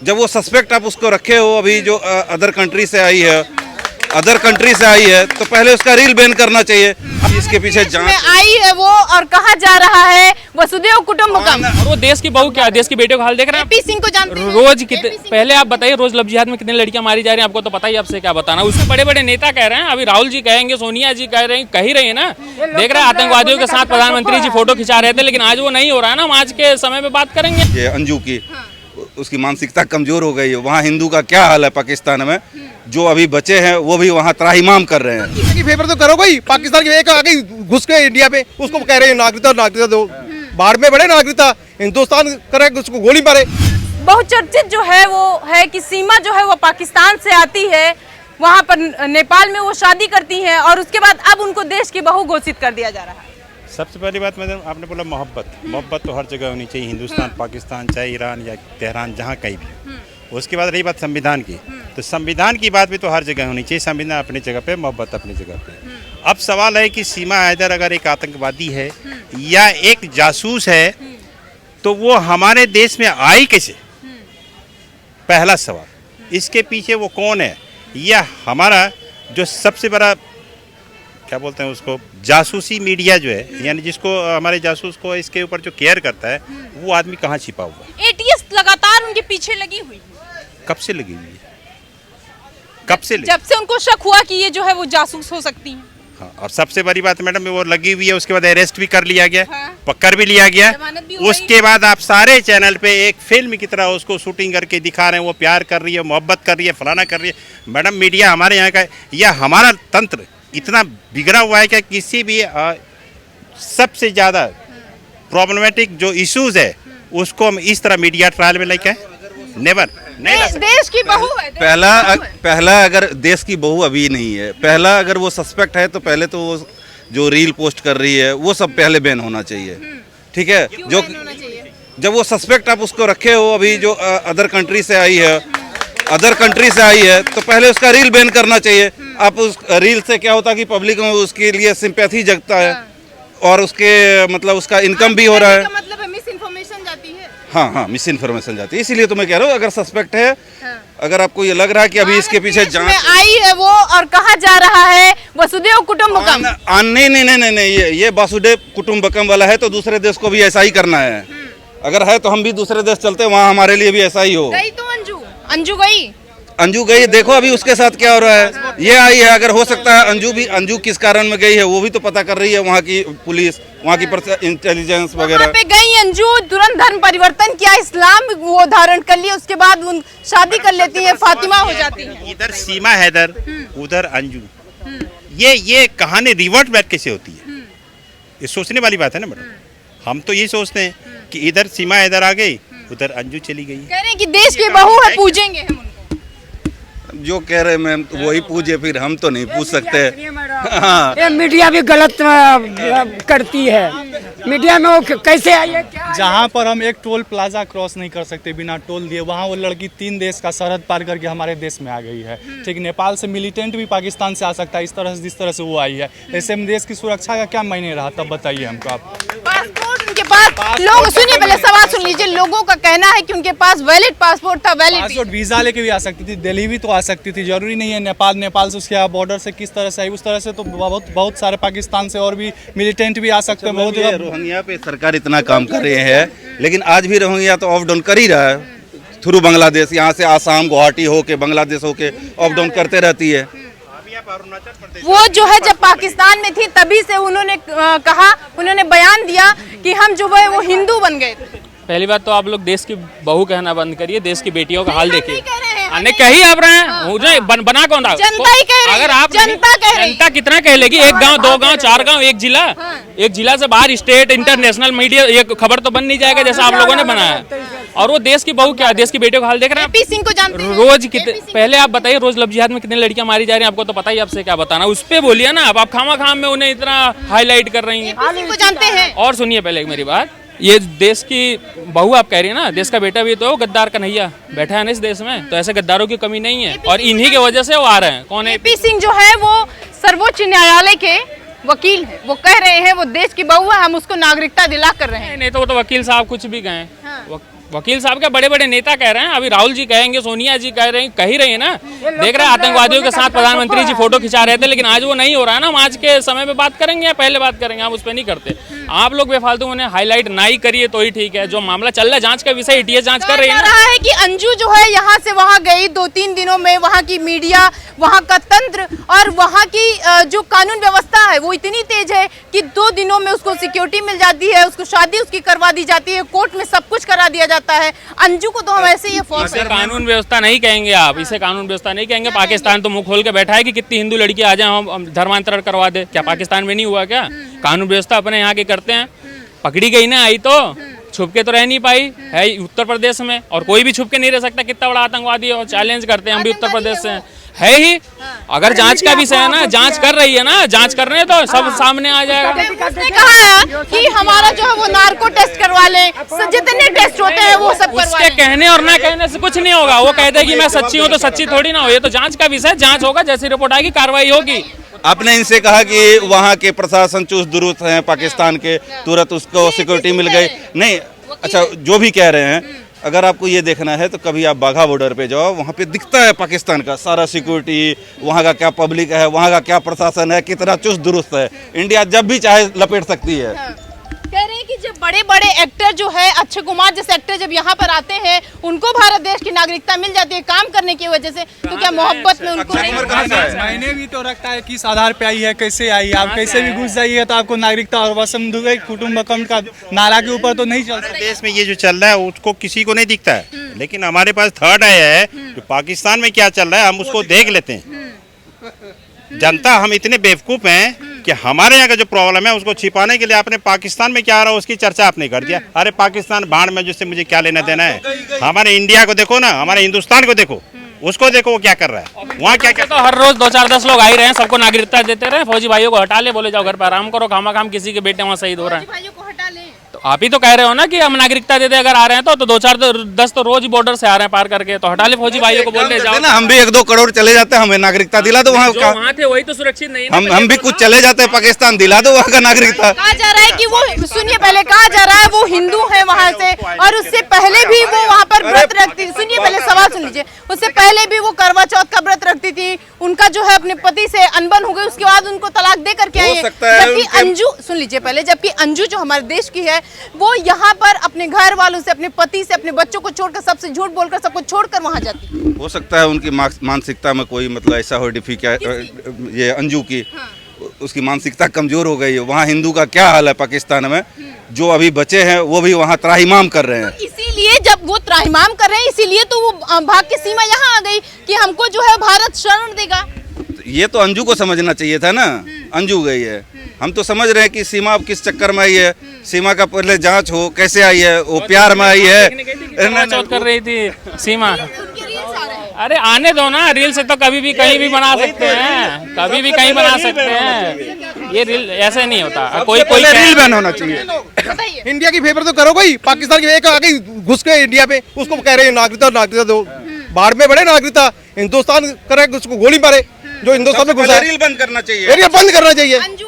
जब वो सस्पेक्ट आप उसको रखे हो, अभी जो अदर कंट्री से आई है, तो पहले उसका रील बैन करना चाहिए। इसके पीछे जांच आई है वो, और कहा जा रहा है वसुदेव कुटुंबकम। और वो देश की बहू क्या, देश की बेटियों का हाल देख रहे हैं। एपी सिंह को जानते हैं? रोज कितने, पहले आप बताइए रोज लव जिहाद में कितनी लड़कियां मारी जा रही हैं, आपको तो पता ही, आपसे क्या बताना। उसमें बड़े बड़े नेता कह रहे हैं, अभी राहुल जी कहेंगे, सोनिया जी कह रही है ना, देख रहे हैं आतंकवादियों के साथ प्रधानमंत्री जी फोटो खिंचा रहे थे, लेकिन आज वो नहीं हो रहा है ना। हम आज के समय में बात करेंगे। ये अंजू की उसकी मानसिकता कमजोर हो गई है। वहाँ हिंदू का क्या हाल है पाकिस्तान में, जो अभी बचे हैं वो भी वहाँ त्राहिमाम कर रहे हैं। की फेवर तो करो कोई, पाकिस्तान की एक आगे घुस के इंडिया पे उसको कह रहे हैं नागरिकता दो, बाढ़ में बड़े नागरिकता, हिंदुस्तान करे उसको गोली मारे। बहुचर्चित जो है वो है कि सीमा जो है वो पाकिस्तान से आती है, वहाँ पर नेपाल में वो शादी करती है, और उसके बाद अब उनको देश की बहू घोषित कर दिया जा रहा है। सबसे पहली बात मैडम, आपने बोला मोहब्बत तो हर जगह होनी चाहिए, हिंदुस्तान, पाकिस्तान, चाहे ईरान या तेहरान, जहाँ कहीं भी। उसके बाद रही बात संविधान की, तो संविधान की बात भी तो हर जगह होनी चाहिए। संविधान अपनी जगह पे, मोहब्बत अपनी जगह पे। अब सवाल है कि सीमा हैदर अगर एक आतंकवादी है या एक जासूस है, तो वो हमारे देश में आई कैसे? पहला सवाल। इसके पीछे वो कौन है? या हमारा जो सबसे बड़ा क्या बोलते हैं उसको, जासूसी मीडिया जो है, यानी जिसको हमारे जासूस को इसके ऊपर जो केयर करता है, वो आदमी कहाँ छिपा हुआ है? एटीएस लगातार उनके पीछे लगी हुई है। कब से लगी हुई है? कब से लगी? जब से उनको शक हुआ कि ये जो है वो जासूस हो सकती है। हाँ, और सबसे बड़ी बात मैडम, वो लगी हुई है, उसके बाद अरेस्ट भी कर लिया गया, हाँ। पकड़ भी लिया गया। जमानत भी हो गई। उसके बाद आप सारे चैनल पे एक फिल्म की तरह उसको शूटिंग करके दिखा रहे हैं, वो प्यार कर रही है, मोहब्बत कर रही है, फलाना कर रही है। मैडम मीडिया हमारे यहाँ का या हमारा तंत्र इतना बिगड़ा हुआ है कि किसी भी सबसे ज़्यादा प्रॉब्लमेटिक जो इश्यूज है उसको हम इस तरह मीडिया ट्रायल में लेके नेवर नहीं ला सकते। देश की बहू है। पहला अगर देश की बहू अभी नहीं है, पहला अगर वो सस्पेक्ट है तो पहले तो वो जो रील पोस्ट कर रही है वो सब पहले बैन होना चाहिए। ठीक है, जो जब वो सस्पेक्ट आप उसको रखे हो, अभी जो अदर कंट्री से आई है, तो पहले उसका रील बैन करना चाहिए। आप उस रील से क्या होता है कि पब्लिक में उसके लिए सिंपैथी जगता है, और उसके मतलब उसका इनकम भी हो रहा है। मतलब मिस इन्फॉर्मेशन जाती है। हाँ, मिस इन्फॉर्मेशन जाती है। इसीलिए तो मैं कह रहा हूँ, अगर सस्पेक्ट है, अगर आपको ये लग रहा है कि अभी इसके पीछे जांच आई है वो, और कहा जा रहा है वसुदेव कुटुंबकम। नहीं, ये वासुदेव कुटुंबकम वाला है तो दूसरे देश को भी ऐसा ही करना है। अगर है तो हम भी दूसरे देश चलते, वहाँ हमारे लिए भी ऐसा ही हो। गई तो अंजू गई, देखो अभी उसके साथ क्या हो रहा है। ये आई है, अगर हो सकता है अंजू किस कारण में गई है वो भी तो पता कर रही है, वहाँ की पुलिस, वहाँ की इंटेलिजेंस वगैरह। पे गई अंजू, तुरंत धर्म परिवर्तन किया, इस्लाम वो धारण कर लिया, उसके बाद उन शादी कर लेती है, फातिमा हो जाती है। इधर सीमा हैदर, उधर अंजू, ये कहानी रिवर्ट बैक कैसे होती है? ये सोचने वाली बात है ना मैडम। हम तो ये सोचते हैं कि इधर सीमा हैदर आ गई, उधर अंजू चली गई। कह रहे हैं कि देश की बहू है, पूजेंगे हम उनको। जो कह रहे मैम वही पूछे, फिर हम तो नहीं पूछ सकते। हाँ, ये मीडिया भी गलत करती है। मीडिया में वो कैसे आई है, क्या जहाँ पर हम एक टोल प्लाजा क्रॉस नहीं कर सकते बिना टोल दिए, वहाँ वो लड़की 3 देश का सरहद पार करके हमारे देश में आ गई है। ठीक, नेपाल से मिलिटेंट भी पाकिस्तान से आ सकता है, इस तरह से जिस तरह से वो आई है। ऐसे में देश की सुरक्षा का क्या मायने रहा, तब बताइए हमको आप। पासपोर्ट उनके पास, लोग सुनिए, पहले सवाल सुन लीजिए। लोगों का कहना है कि उनके पास वैलिड पासपोर्ट था, पासपोर्ट वीजा लेके भी आ सकती थी, दिल्ली भी तो आ सकती थी, जरूरी नहीं है नेपाल से उसके बॉर्डर से किस तरह से आई, उस तरह से तो बहुत सारे पाकिस्तान से और भी मिलिटेंट भी आ सकते हैं। बहुत रोहिंग्या पे सरकार इतना काम कर रहे हैं, लेकिन आज भी रोहिंग्या तो ऑफ डाउन कर ही रहा है थ्रू बांग्लादेश। यहाँ से आसाम, गुवाहाटी होके, बांग्लादेश होके ऑफ डाउन करते रहती है। वो जो है जब पाकिस्तान में थी तभी से उन्होंने बयान दिया कि हम जो है वो हिंदू बन गए। पहली बात तो आप लोग देश की बहू कहना बंद करिए, देश की बेटियों का हाल देखिए। नहीं कही आप रहे हैं, मुझे बना कौन रहा? जनता ही कह रही है। अगर आप जनता कितना कह लेगी? एक गांव, 2 गांव, 4 गांव, एक जिला, एक जिला से बाहर स्टेट, इंटरनेशनल मीडिया, ये खबर तो बन नहीं जाएगा जैसा आप लोगों ने बनाया। और वो देश की बहू क्या, देश की बेटियों का हाल देख रहे हैं। एपी सिंह को जानते हैं? रोज कितने, पहले आप बताइए रोज लव जिहाद में कितनी लड़कियां मारी जा रही हैं, आपको तो पता ही, आपसे क्या बताना। उस पे बोलिए ना आप खामा में उन्हें इतना हाईलाइट कर रही हैं। एपी सिंह को जानते हैं? और सुनिए पहले मेरी बात, ये देश की बहू आप कह रही है ना, देश का बेटा भी तो गद्दार कन्हैया बैठा है ना इस देश में, तो ऐसे गद्दारों की कमी नहीं है, और इन्हीं की वजह से वो आ रहे हैं। कौन है? एपी सिंह जो है वो सर्वोच्च न्यायालय के वकील है, वो कह रहे हैं वो देश की बहू है, हम उसको नागरिकता दिला कर रहे हैं। नहीं तो वो तो वकील साहब कुछ भी गए। वकील साहब के बड़े बड़े नेता कह रहे हैं, अभी राहुल जी कहेंगे, सोनिया जी कह रही है ना, देख रहे हैं आतंकवादियों के साथ प्रधानमंत्री जी फोटो खिंचा रहे थे, लेकिन आज वो नहीं हो रहा है ना। हम आज के समय पे बात करेंगे या पहले बात करेंगे, हम उस पर नहीं करते। आप लोग बेफालतू उन्हें हाईलाइट ना ही करिए तो ही ठीक है। जो मामला चल रहा है, जांच का विषय ईटीएस जांच कर रही है ना। है कि अंजू जो है यहाँ से वहाँ गई, 2-3 दिनों में वहाँ की मीडिया, वहाँ का तंत्र और वहाँ की जो कानून व्यवस्था है वो इतनी तेज है कि 2 दिनों में उसको सिक्योरिटी मिल जाती है, उसको शादी उसकी करवा दी जाती है, कोर्ट में सब कुछ करा दिया जाता है। अंजू को तो हम ऐसे ही फॉर्म इसे कानून व्यवस्था नहीं कहेंगे आप, इसे कानून व्यवस्था नहीं कहेंगे। पाकिस्तान तो मुंह खोल के बैठा है कि कितनी हिंदू लड़की आ जाए हम धर्मांतरण करवा दे। क्या पाकिस्तान में नहीं हुआ क्या? कानून व्यवस्था अपने यहाँ के करते हैं। पकड़ी गई ना, आई तो छुप के तो रह नहीं पाई है उत्तर प्रदेश में, और कोई भी छुप के नहीं रह सकता। कितना बड़ा आतंकवादी है और चैलेंज करते हैं, हम भी उत्तर प्रदेश से है ही। अगर जांच का विषय है ना, जांच कर रही है ना, जांच करने तो सब सामने आ जाएगा। उसने कहा कि हमारा जो है वो नार्को टेस्ट करवा लें, जितने टेस्ट होते हैं वो सब करवा उसके लें। कहने और ना कहने से कुछ नहीं होगा। वो कहते हैं कि मैं सच्ची हूँ तो सच्ची थोड़ी ना हो। ये तो जांच का विषय, जांच होगा, जैसी रिपोर्ट आएगी कार्रवाई होगी। आपने इनसे कहा कि वहाँ के प्रशासन चुस्त दुरुस्त हैं पाकिस्तान के, तुरंत उसको सिक्योरिटी मिल गई। नहीं, अच्छा जो भी कह रहे हैं, अगर आपको ये देखना है तो कभी आप बाघा बॉर्डर पे जाओ, वहाँ पे दिखता है पाकिस्तान का सारा सिक्योरिटी, वहाँ का क्या पब्लिक है, वहाँ का क्या प्रशासन है, कितना चुस्त दुरुस्त है। इंडिया जब भी चाहे लपेट सकती है। कह रहे हैं कि जब बड़े बड़े एक्टर जो है, अक्षय कुमार जैसे एक्टर जब यहाँ पर आते हैं, उनको भारत देश की नागरिकता मिल जाती है काम करने की वजह से, तो क्या मोहब्बत में उनको नहीं? मैंने भी तो रखता है किस आधार पे आई है, कैसे आई, आप कैसे भी घुस जाइए तो आपको नागरिकता और वसुधैव कुटुंबकम का नारा के ऊपर तो नहीं चल सकता। देश में ये जो चल रहा है उसको किसी को नहीं दिखता है, लेकिन हमारे पास थर्ड आई है कि पाकिस्तान में क्या चल रहा है हम उसको देख लेते हैं। जनता हम इतने बेवकूफ हैं कि हमारे यहाँ का जो प्रॉब्लम है उसको छिपाने के लिए आपने पाकिस्तान में क्या आ रहा है उसकी चर्चा आपने कर दिया। अरे पाकिस्तान भाड़ में, जिससे मुझे क्या लेना देना है। हमारे इंडिया को देखो ना, हमारे हिंदुस्तान को देखो, उसको देखो वो क्या कर रहा है, वहाँ क्या क्या। तो हर रोज 2-4-10 लोग आ ही रहे हैं, सबको नागरिकता देते रहे। फौजी भाइयों को हटा ले, बोले जाओ घर पर आराम करो, खामा खाम किसी के बेटे वहाँ शहीद हो रहे हैं। भाइयों को हटा लें। तो आप ही तो कह रहे हो ना कि हम नागरिकता देते अगर आ रहे हैं तो 2-4-10 तो रोज बॉर्डर से आ रहे हैं पार करके, तो हटा ले फौजी भाइयों को, बोल ले जाओ ना, हम भी 1-2 करोड़ चले जाते हैं, हमें नागरिकता दिला दो। वहाँ का वहाँ थे वही तो सुरक्षित नहीं। हम भी कुछ चले जाते हैं पाकिस्तान, दिला दो वहाँ का नागरिकता। कहा जा रहा है कि वो, सुनिए, पहले कहा जा रहा है वो हिंदू है वहाँ से, और उससे पहले भी वो वहाँ पर व्रत रखती थी। सुनिए, पहले सवाल सुन लीजिए। उससे पहले भी वो करवा चौथ का व्रत रखती थी, उनका जो है अपने पति से अनबन हो गई, उसके बाद उनको तलाक दे करके आई है। जबकि अंजू, सुन लीजिए पहले, जबकि अंजू जो हमारे देश की है, वो यहाँ पर अपने घर वालों से, अपने पति से, अपने बच्चों को छोड़कर, सबसे झूठ बोलकर, सबको छोड़कर वहाँ जाती है। हो सकता है उनकी मानसिकता में कोई मतलब ऐसा हो, ये अंजू की, उसकी मानसिकता कमजोर हो गई है। वहाँ हिंदू का क्या हाल है पाकिस्तान में, जो अभी बचे हैं वो भी वहाँ त्राहिमाम कर रहे हैं। इसीलिए जब वो त्राहिमाम कर रहे हैं, इसीलिए तो वो भाग की सीमा यहाँ आ गई कि हमको जो है भारत शरण देगा। ये तो अंजू को समझना चाहिए था ना, अंजू गई है। हम तो समझ रहे हैं कि सीमा अब किस चक्कर में आई है, सीमा का पहले जांच हो, कैसे आई है, वो प्यार में आई है। चौथ कर रही थी सीमा। अरे आने दो ना, रील से तो कभी भी कहीं भी बना सकते हैं, कभी भी कहीं बना सकते हैं। ये रील ऐसे नहीं होता। कोई रील बैन होना चाहिए। इंडिया की फेवर तो करो कोई, पाकिस्तान के एक आगे घुस के इंडिया पे उसको कह रहे हैं नागरिकता दो, बाढ़ में बड़े नागरिकता, हिंदुस्तान करे उसको गोली मारे जो हिंदुस्तान में घुसा है। रील बंद करना चाहिए, एरिया बंद करना चाहिए। अंजू